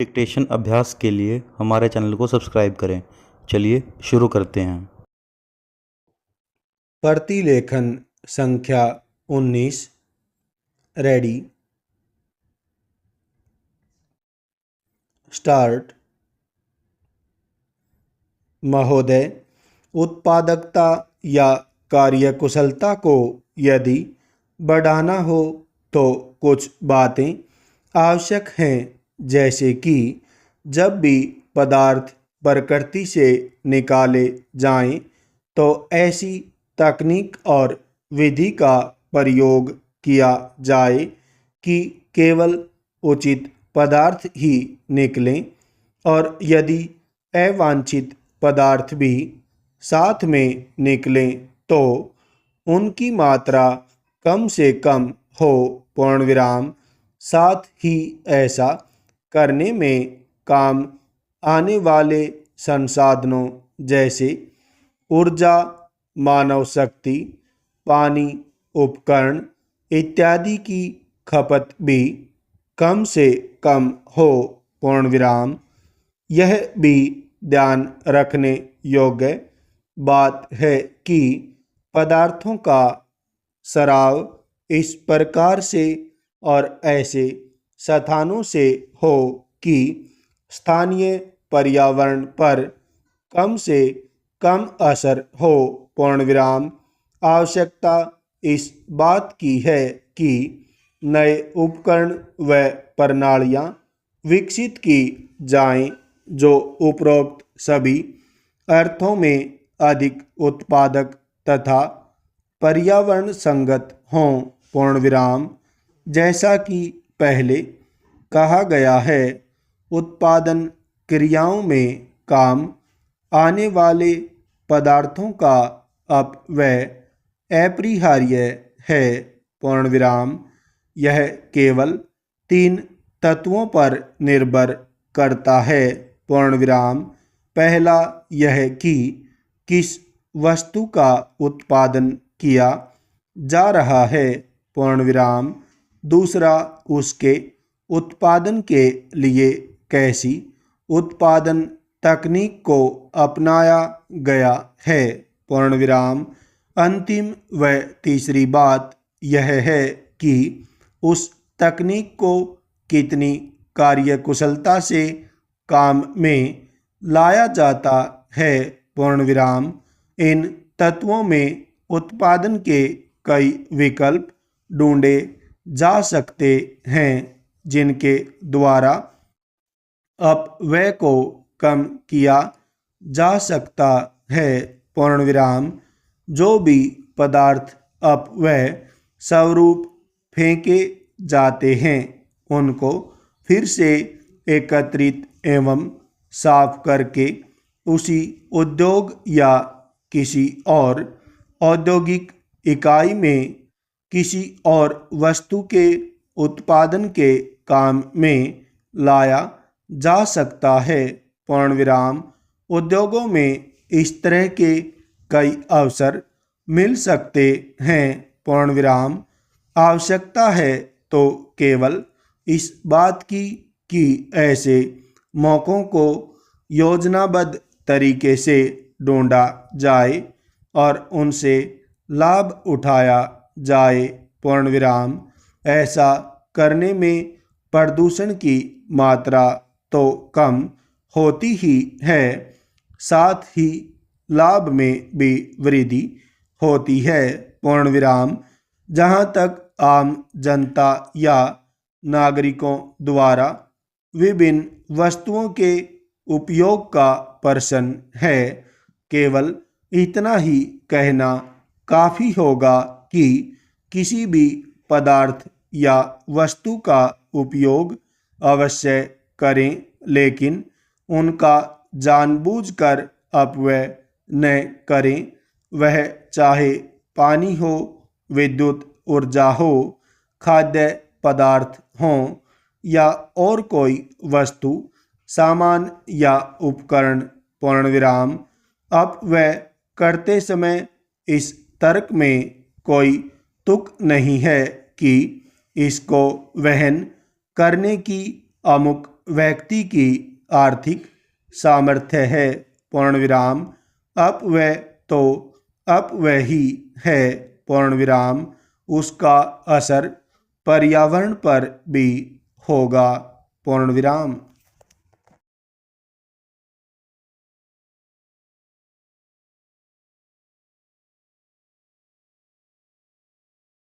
Dictation अभ्यास के लिए हमारे चैनल को सब्सक्राइब करें। चलिए शुरू करते हैं। प्रतिलेखन संख्या 19। Ready, start. महोदय, उत्पादकता या कार्यकुशलता को यदि बढ़ाना हो तो कुछ बातें आवश्यक हैं, जैसे कि जब भी पदार्थ प्रकृति से निकाले जाएं तो ऐसी तकनीक और विधि का प्रयोग किया जाए कि केवल उचित पदार्थ ही निकलें, और यदि अवांछित पदार्थ भी साथ में निकलें तो उनकी मात्रा कम से कम हो। पूर्ण विराम। साथ ही ऐसा करने में काम आने वाले संसाधनों जैसे ऊर्जा, मानव शक्ति, पानी, उपकरण इत्यादि की खपत भी कम से कम हो। पूर्ण विराम। यह भी ध्यान रखने योग्य बात है कि पदार्थों का सराव इस प्रकार से और ऐसे स्थानों से हो कि स्थानीय पर्यावरण पर कम से कम असर हो। पूर्ण विराम। आवश्यकता इस बात की है कि नए उपकरण व प्रणालियाँ विकसित की जाएं जो उपरोक्त सभी अर्थों में अधिक उत्पादक तथा पर्यावरण संगत हों। पूर्ण विराम। जैसा कि पहले कहा गया है, उत्पादन क्रियाओं में काम आने वाले पदार्थों का अपव्यय अपरिहार्य है। पूर्ण विराम। यह केवल 3 तत्वों पर निर्भर करता है। पूर्ण विराम। पहला यह कि किस वस्तु का उत्पादन किया जा रहा है। पूर्ण विराम। दूसरा, उसके उत्पादन के लिए कैसी उत्पादन तकनीक को अपनाया गया है। पूर्ण विराम। अंतिम व तीसरी बात यह है कि उस तकनीक को कितनी कार्यकुशलता से काम में लाया जाता है। पूर्ण विराम। इन तत्वों में उत्पादन के कई विकल्प ढूंढे जा सकते हैं, जिनके द्वारा अपव्यय को कम किया जा सकता है। पूर्ण विराम। जो भी पदार्थ अपव्यय स्वरूप फेंके जाते हैं, उनको फिर से एकत्रित एवं साफ करके उसी उद्योग या किसी और औद्योगिक इकाई में किसी और वस्तु के उत्पादन के काम में लाया जा सकता है। पूर्ण विराम। उद्योगों में इस तरह के कई अवसर मिल सकते हैं। पूर्ण विराम। आवश्यकता है तो केवल इस बात की कि ऐसे मौक़ों को योजनाबद्ध तरीके से ढूंढा जाए और उनसे लाभ उठाया जाए। पूर्ण विराम। ऐसा करने में प्रदूषण की मात्रा तो कम होती ही है, साथ ही लाभ में भी वृद्धि होती है। पूर्ण विराम। जहाँ तक आम जनता या नागरिकों द्वारा विभिन्न वस्तुओं के उपयोग का प्रश्न है, केवल इतना ही कहना काफ़ी होगा कि किसी भी पदार्थ या वस्तु का उपयोग अवश्य करें, लेकिन उनका जानबूझकर अपव्यय न करें। वह चाहे पानी हो, विद्युत ऊर्जा हो, खाद्य पदार्थ हों या और कोई वस्तु, सामान या उपकरण। पूर्ण विराम। अपव्यय करते समय इस तर्क में कोई तुक नहीं है कि इसको वहन करने की अमुक व्यक्ति की आर्थिक सामर्थ्य है, पूर्ण विराम। अपव्यय तो अपव्यय ही है, पूर्ण विराम। उसका असर पर्यावरण पर भी होगा, पूर्ण विराम।